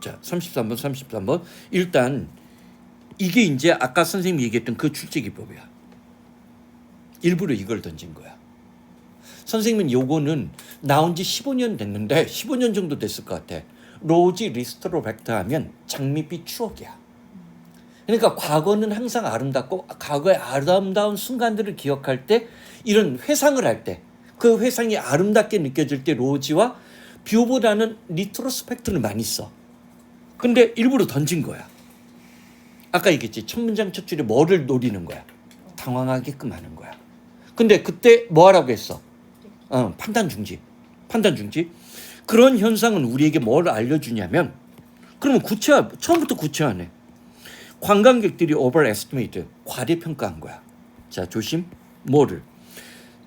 자, 33번. 일단 이게 이제 아까 선생님이 얘기했던 그 출제기법이야. 일부러 이걸 던진 거야. 선생님은 요거는 나온 지 15년 됐는데 15년 정도 됐을 것 같아. 로지 리스트로백터 하면 장밋빛 추억이야. 그러니까 과거는 항상 아름답고 과거의 아름다운 순간들을 기억할 때 이런 회상을 할 때 그 회상이 아름답게 느껴질 때 로지와 뷰보다는 리트로스펙트를 많이 써. 근데 일부러 던진 거야. 아까 얘기했지. 첫 문장 첫 줄에 뭐를 노리는 거야. 당황하게끔 하는 거야. 근데 그때 뭐 하라고 했어? 판단 중지. 그런 현상은 우리에게 뭘 알려주냐면 그러면 처음부터 구체화네. 관광객들이 overestimate, 과대평가한 거야. 자, 조심. 뭐를?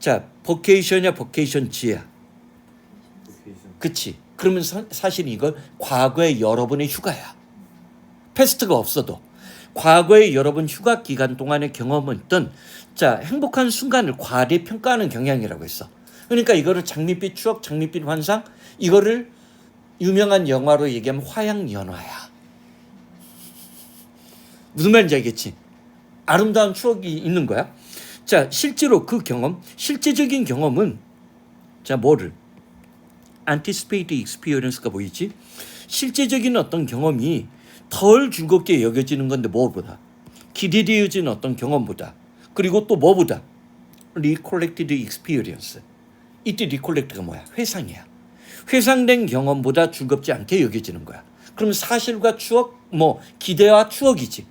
자, 버케이션이야, 버케이션지야. 그치. 그러면 사실 이건 과거의 여러분의 휴가야. 패스트가 없어도. 과거의 여러분 휴가 기간 동안에 경험했던 자, 행복한 순간을 과대평가하는 경향이라고 했어. 그러니까 이거를 장밋빛 추억, 장밋빛 환상, 이거를 유명한 영화로 얘기하면 화양연화야. 무슨 말인지 알겠지? 아름다운 추억이 있는 거야. 자, 실제로 그 경험, 실제적인 경험은 자, 뭐를? anticipate experience가 보이지? 실제적인 어떤 경험이 덜 즐겁게 여겨지는 건데 뭐보다? 기대되어지는 어떤 경험보다. 그리고 또 뭐보다? recollected experience. 이때 recollect가 뭐야? 회상이야. 회상된 경험보다 즐겁지 않게 여겨지는 거야. 그럼 사실과 추억, 기대와 추억이지.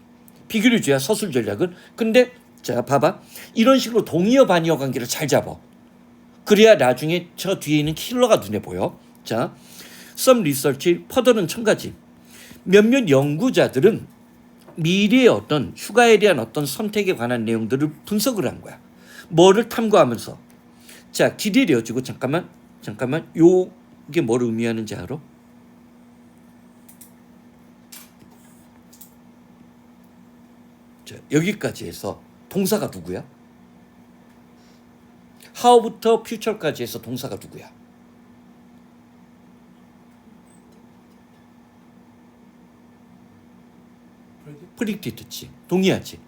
비교류주야, 서술 전략은. 근데 자, 봐봐. 이런 식으로 동의어 반의어 관계를 잘 잡아. 그래야 나중에 저 뒤에 있는 킬러가 눈에 보여. 자, some research, 퍼더는 첨가지. 몇몇 연구자들은 미래의 어떤 휴가에 대한 어떤 선택에 관한 내용들을 분석을 한 거야. 뭐를 탐구하면서. 자, 기대되어지고 잠깐만. 요게 뭘 의미하는지 알아? 자, 여기까지 해서 동사가 누구야? how부터 future까지 해서 동사가 누구야? predicted지. 동의하지.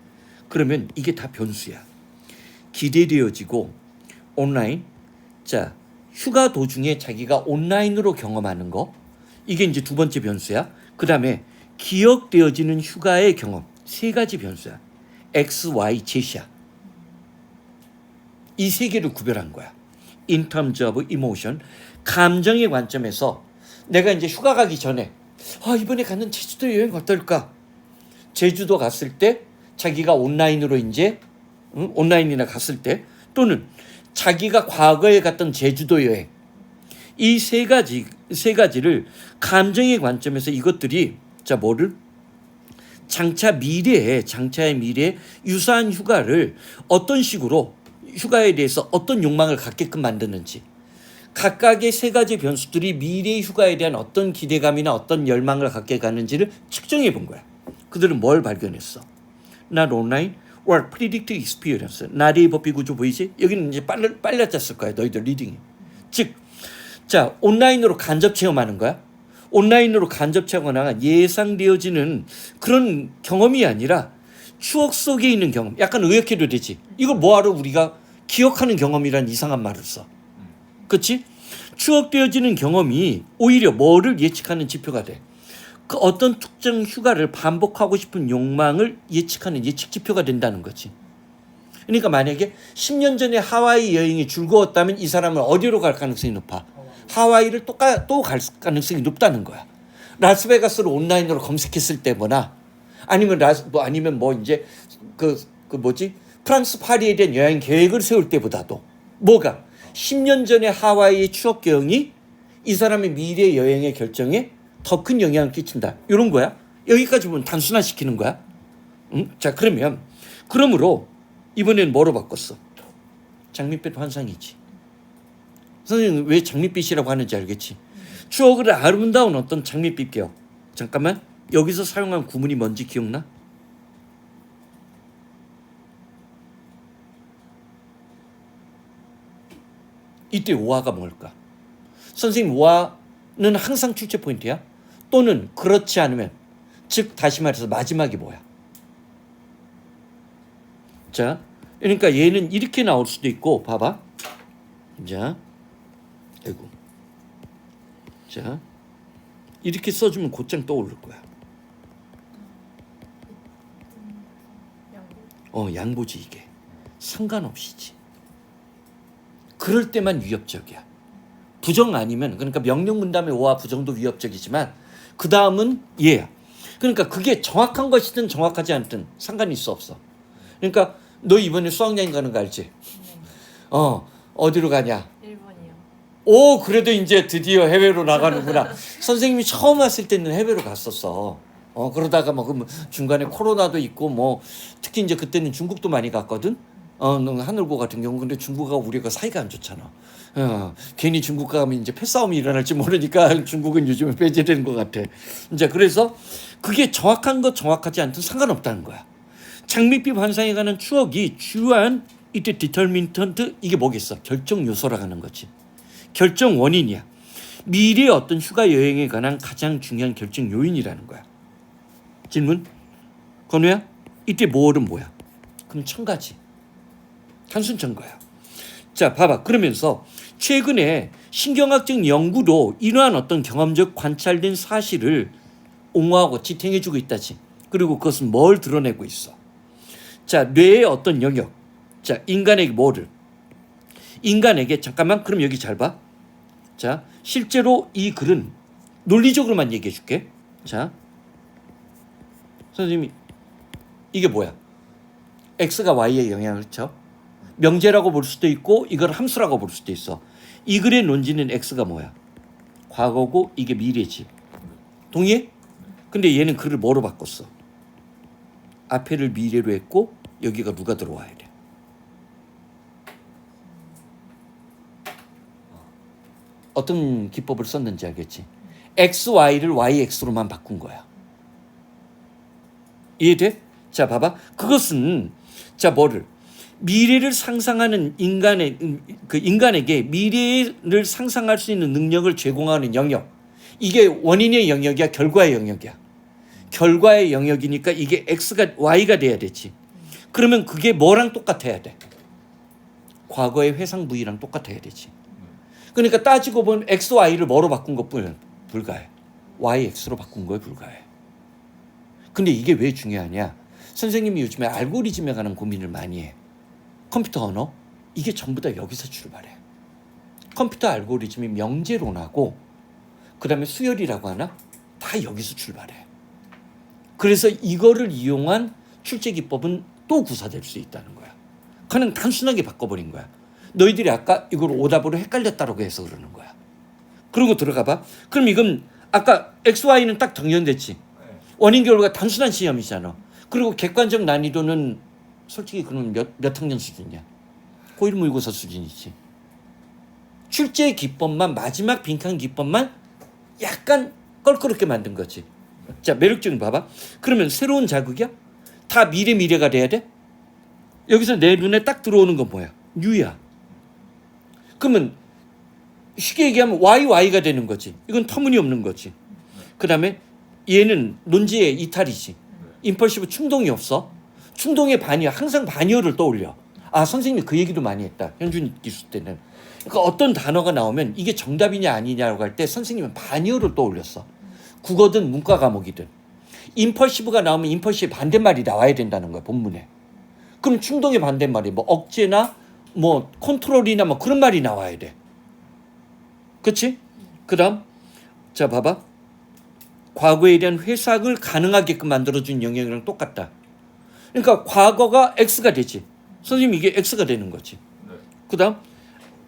그러면 이게 다 변수야. 기대되어지고 온라인. 자, 휴가 도중에 자기가 온라인으로 경험하는 거. 이게 이제 두 번째 변수야. 그 다음에 기억되어지는 휴가의 경험. 세 가지 변수야. X, Y, Z야. 이 세 개를 구별한 거야. In terms of emotion. 감정의 관점에서 내가 이제 휴가 가기 전에 이번에 가는 제주도 여행 어떨까? 제주도 갔을 때 자기가 온라인으로 이제 온라인이나 갔을 때 또는 자기가 과거에 갔던 제주도 여행 이 세 가지를 감정의 관점에서 이것들이 자 뭐를 장차의 미래에 유사한 휴가를 어떤 식으로 휴가에 대해서 어떤 욕망을 갖게끔 만드는지 각각의 세 가지 변수들이 미래의 휴가에 대한 어떤 기대감이나 어떤 열망을 갖게 가는지를 측정해 본 거야. 그들은 뭘 발견했어? Not online or predict experience. 나리의 법비 구조 보이지? 여기는 이제 빨라졌을 거야. 너희들 리딩이. 즉, 자 온라인으로 간접 체험하는 거야. 온라인으로 간접 체험하거나 예상되어지는 그런 경험이 아니라 추억 속에 있는 경험. 약간 의역해도 되지. 이걸 뭐하러 우리가 기억하는 경험이란 이상한 말을 써. 그렇지? 추억되어지는 경험이 오히려 뭐를 예측하는 지표가 돼. 그 어떤 특정 휴가를 반복하고 싶은 욕망을 예측하는 예측 지표가 된다는 거지. 그러니까 만약에 10년 전에 하와이 여행이 즐거웠다면 이 사람은 어디로 갈 가능성이 높아? 하와이를 또 갈 가능성이 높다는 거야. 라스베가스를 온라인으로 검색했을 때거나 아니면 이제 프랑스 파리에 대한 여행 계획을 세울 때보다도 뭐가 10년 전에 하와이의 추억 경험이 이 사람의 미래 여행의 결정에 더 큰 영향을 끼친다. 이런 거야. 여기까지 보면 단순화시키는 거야. 자, 그러므로 이번엔 뭐로 바꿨어? 장밋빛 환상이지. 선생님 왜 장밋빛이라고 하는지 알겠지? 추억을 아름다운 어떤 장밋빛 기억. 잠깐만. 여기서 사용한 구문이 뭔지 기억나? 이때 오화가 뭘까? 선생님 오화는 항상 출제 포인트야. 또는 그렇지 않으면, 즉 다시 말해서 마지막이 뭐야? 자, 그러니까 얘는 이렇게 나올 수도 있고, 봐봐. 자, 아이고. 자, 이렇게 써주면 곧장 떠오를 거야. 양보지 이게. 상관없이지. 그럴 때만 위협적이야. 부정 아니면, 그러니까 명령 문답의 오와 부정도 위협적이지만 그 다음은 얘야. 그러니까 그게 정확한 것이든 정확하지 않든 상관이 있어 없어. 그러니까 너 이번에 수학여행 가는 거 알지? 어디로 가냐? 일본이요. 오, 그래도 이제 드디어 해외로 나가는구나. 선생님이 처음 왔을 때는 해외로 갔었어. 그러다가 뭐 중간에 코로나도 있고 뭐 특히 이제 그때는 중국도 많이 갔거든. 하늘고 같은 경우. 근데 중국하고 우리가 사이가 안 좋잖아. 괜히 중국 가면 이제 패싸움이 일어날지 모르니까 중국은 요즘에 배제되는 것 같아. 이제 그래서 그게 정확한 것 정확하지 않든 상관없다는 거야. 장밋빛 환상에 관한 추억이 주요한 이때 디터민턴트, 이게 뭐겠어? 결정 요소라고 하는 거지. 결정 원인이야. 미래의 어떤 휴가 여행에 관한 가장 중요한 결정 요인이라는 거야. 질문? 건우야? 이때 뭐는 뭐야? 그럼 첨가지. 단순 첨가야. 자, 봐봐. 그러면서 최근에 신경학적 연구도 이러한 어떤 경험적 관찰된 사실을 옹호하고 지탱해주고 있다지. 그리고 그것은 뭘 드러내고 있어? 자, 뇌의 어떤 영역. 자, 인간에게 뭐를? 인간에게, 잠깐만, 그럼 여기 잘 봐. 자, 실제로 이 글은 논리적으로만 얘기해 줄게. 자, 선생님이 이게 뭐야? X가 Y에 영향을 쳐. 명제라고 볼 수도 있고 이걸 함수라고 볼 수도 있어. 이 글의 논지는 X가 뭐야? 과거고 이게 미래지. 동의해? 근데 얘는 글을 뭐로 바꿨어? 앞에를 미래로 했고 여기가 누가 들어와야 돼? 어떤 기법을 썼는지 알겠지? XY를 YX로만 바꾼 거야. 이해돼? 자, 봐봐. 그것은 자, 뭐를? 미래를 상상하는 인간에게 미래를 상상할 수 있는 능력을 제공하는 영역. 이게 원인의 영역이야, 결과의 영역이야. 결과의 영역이니까 이게 X가 Y가 돼야 되지. 그러면 그게 뭐랑 똑같아야 돼? 과거의 회상 부위랑 똑같아야 되지. 그러니까 따지고 보면 X, Y를 뭐로 바꾼 것뿐 불가해. YX로 바꾼 거에 불가해. 근데 이게 왜 중요하냐? 선생님이 요즘에 알고리즘에 관한 고민을 많이 해. 컴퓨터 언어? 이게 전부 다 여기서 출발해. 컴퓨터 알고리즘이 명제론하고 그 다음에 수열이라고 하나? 다 여기서 출발해. 그래서 이거를 이용한 출제 기법은 또 구사될 수 있다는 거야. 그냥 단순하게 바꿔버린 거야. 너희들이 아까 이걸 오답으로 헷갈렸다라고 해서 그러는 거야. 그러고 들어가 봐. 그럼 이건 아까 XY는 딱 정연됐지. 원인 결과가 단순한 시험이잖아. 그리고 객관적 난이도는 솔직히 그러면 몇 학년 수준이야? 고1 모의고사 수준이지. 출제 기법만, 마지막 빈칸 기법만 약간 껄끄럽게 만든 거지. 자, 매력적인 봐봐. 그러면 새로운 자극이야? 다 미래가 돼야 돼? 여기서 내 눈에 딱 들어오는 건 뭐야? U야. 그러면 쉽게 얘기하면 Y가 되는 거지. 이건 터무니없는 거지. 그 다음에 얘는 논지의 이탈이지. 임펄시브 충동이 없어. 충동의 반이어. 항상 반이어를 떠올려. 아, 선생님이 그 얘기도 많이 했다. 현준 기수 때는. 그러니까 어떤 단어가 나오면 이게 정답이냐 아니냐라고 할 때 선생님은 반이어를 떠올렸어. 국어든 문과 과목이든. 임펄시브가 나오면 임펄시브의 반대말이 나와야 된다는 거야, 본문에. 그럼 충동의 반대말이 뭐 억제나 뭐 컨트롤이나 뭐 그런 말이 나와야 돼. 그치? 그 다음, 자, 봐봐. 과거에 대한 회상을 가능하게끔 만들어준 영역이랑 똑같다. 그러니까 과거가 X가 되지. 선생님 이게 X가 되는 거지. 그 다음,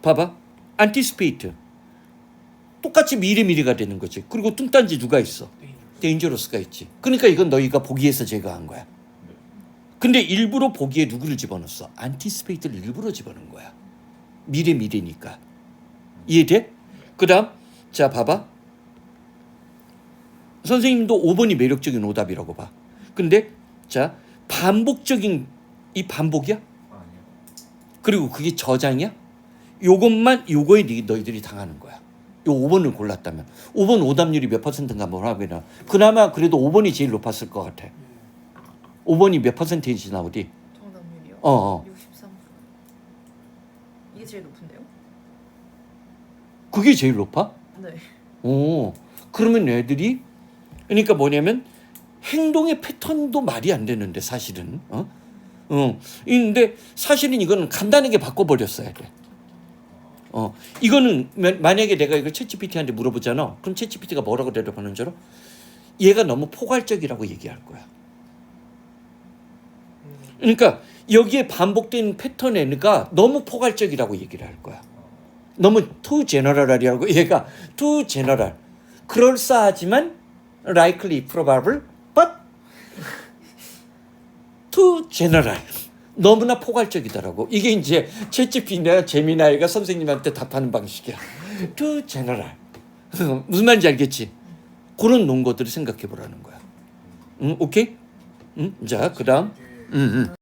봐봐. anticipate. 똑같이 미래가 되는 거지. 그리고 뚱딴지 누가 있어? dangerous가 있지. 그러니까 이건 너희가 보기에서 제거한 거야. 근데 일부러 보기에 누구를 집어넣었어? anticipate를 일부러 집어넣은 거야. 미래니까. 이해돼? 그 다음, 자, 봐봐. 선생님도 5번이 매력적인 오답이라고 봐. 근데, 자, 반복적인, 이 반복이야? 아니요. 그리고 그게 저장이야? 요거에 너희들이 당하는 거야. 요 5번을 골랐다면 5번 오답률이 몇 %인가 한번 확인해. 그나마 그래도 5번이 제일 높았을 것 같아. 5번이 몇 %인지 나오디? 정답률이요? 어. 63%. 이게 제일 높은데요? 그게 제일 높아? 네. 오. 그러면 애들이 그러니까 뭐냐면 행동의 패턴도 말이 안 되는데 사실은 근데 사실은 이거는 간단하게 바꿔버렸어야 돼. 이거는 만약에 내가 이걸 챗GPT한테 물어보잖아. 그럼 챗GPT가 뭐라고 대답하는 줄 알아? 얘가 너무 포괄적이라고 얘기할 거야. 그러니까 여기에 반복된 패턴에가 너무 포괄적이라고 얘기를 할 거야. 너무 too general이라고 얘가 too general. 그럴싸하지만 likely, probable, but too general. 너무나 포괄적이더라고. 이게 이제 챗GPT나 제미나이가 선생님한테 답하는 방식이야. too general. 무슨 말인지 알겠지? 그런 논거들을 생각해 보라는 거야. 오케이? 자, 그다음.